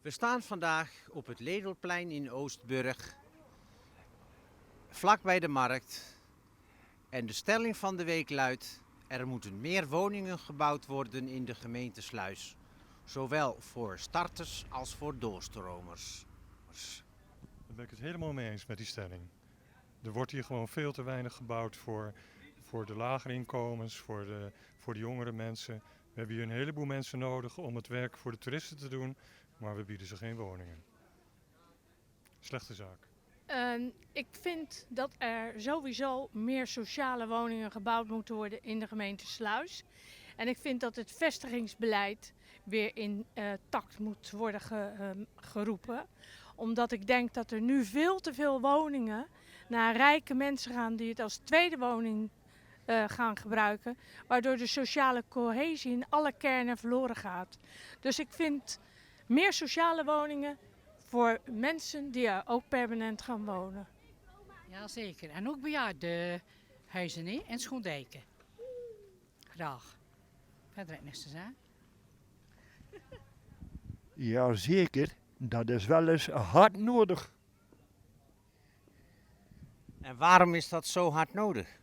We staan vandaag op het Ledelplein in Oostburg, vlak bij de markt. En de stelling van de week luidt: er moeten meer woningen gebouwd worden in de gemeente Sluis. Zowel voor starters als voor doorstromers. Daar ben ik het helemaal mee eens met die stelling. Er wordt hier gewoon veel te weinig gebouwd voor de lagere inkomens, voor de jongere mensen. We hebben hier een heleboel mensen nodig om het werk voor de toeristen te doen, maar we bieden ze geen woningen. Slechte zaak. Ik vind dat er sowieso meer sociale woningen gebouwd moeten worden in de gemeente Sluis. En ik vind dat het vestigingsbeleid weer in takt moet worden geroepen. Omdat ik denk dat er nu veel te veel woningen naar rijke mensen gaan die het als tweede woning gaan gebruiken. Waardoor de sociale cohesie in alle kernen verloren gaat. Dus ik vind meer sociale woningen voor mensen die er ook permanent gaan wonen. Jazeker. En ook bejaardenhuizen en Schoondijken. Graag. Verder heb ik niks te zeggen. Jazeker, dat is wel eens hard nodig. En waarom is dat zo hard nodig?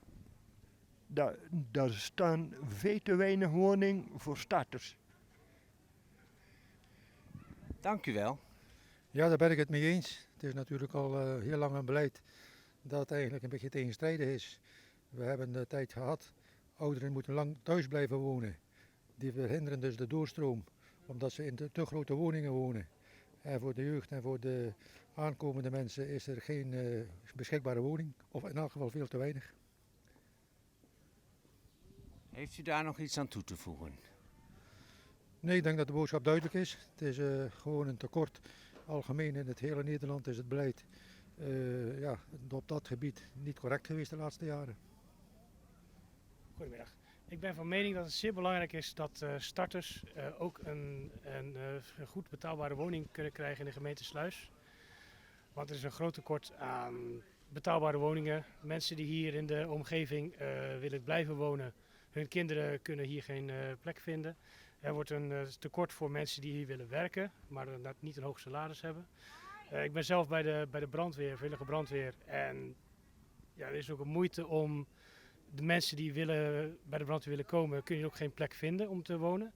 Daar staan veel te weinig woningen voor starters. Dank u wel. Ja, daar ben ik het mee eens. Het is natuurlijk al heel lang een beleid dat eigenlijk een beetje tegenstrijdig is. We hebben de tijd gehad, ouderen moeten lang thuis blijven wonen. Die verhinderen dus de doorstroom, omdat ze in te grote woningen wonen. En voor de jeugd en voor de aankomende mensen is er geen beschikbare woning, of in elk geval veel te weinig. Heeft u daar nog iets aan toe te voegen? Nee, ik denk dat de boodschap duidelijk is. Het is gewoon een tekort. Algemeen in het hele Nederland is het beleid op dat gebied niet correct geweest de laatste jaren. Goedemiddag. Ik ben van mening dat het zeer belangrijk is dat starters ook een goed betaalbare woning kunnen krijgen in de gemeente Sluis. Want er is een groot tekort aan betaalbare woningen. Mensen die hier in de omgeving willen blijven wonen, hun kinderen kunnen hier geen plek vinden. Er wordt een tekort voor mensen die hier willen werken, maar niet een hoog salaris hebben. Ik ben zelf bij de brandweer, veilige brandweer. En ja, er is ook een moeite om de mensen die bij de brandweer willen komen, kun je ook geen plek vinden om te wonen.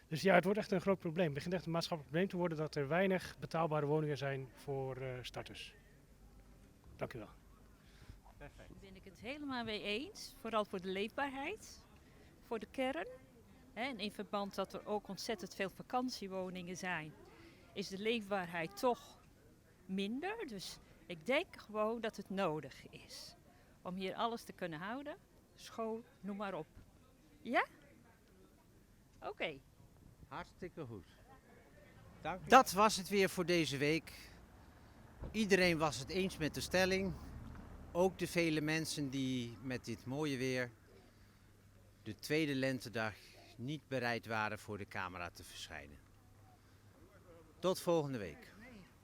Dus ja, het wordt echt een groot probleem. Het begint echt een maatschappelijk probleem te worden dat er weinig betaalbare woningen zijn voor starters. Dank u wel. Perfect. Daar ben ik het helemaal mee eens. Vooral voor de leefbaarheid, voor de kern. En in verband dat er ook ontzettend veel vakantiewoningen zijn, is de leefbaarheid toch minder. Dus ik denk gewoon dat het nodig is om hier alles te kunnen houden. School, noem maar op. Ja? Oké. Hartstikke goed. Dank u. Dat was het weer voor deze week. Iedereen was het eens met de stelling. Ook de vele mensen die met dit mooie weer de tweede lentedag niet bereid waren voor de camera te verschijnen. Tot volgende week.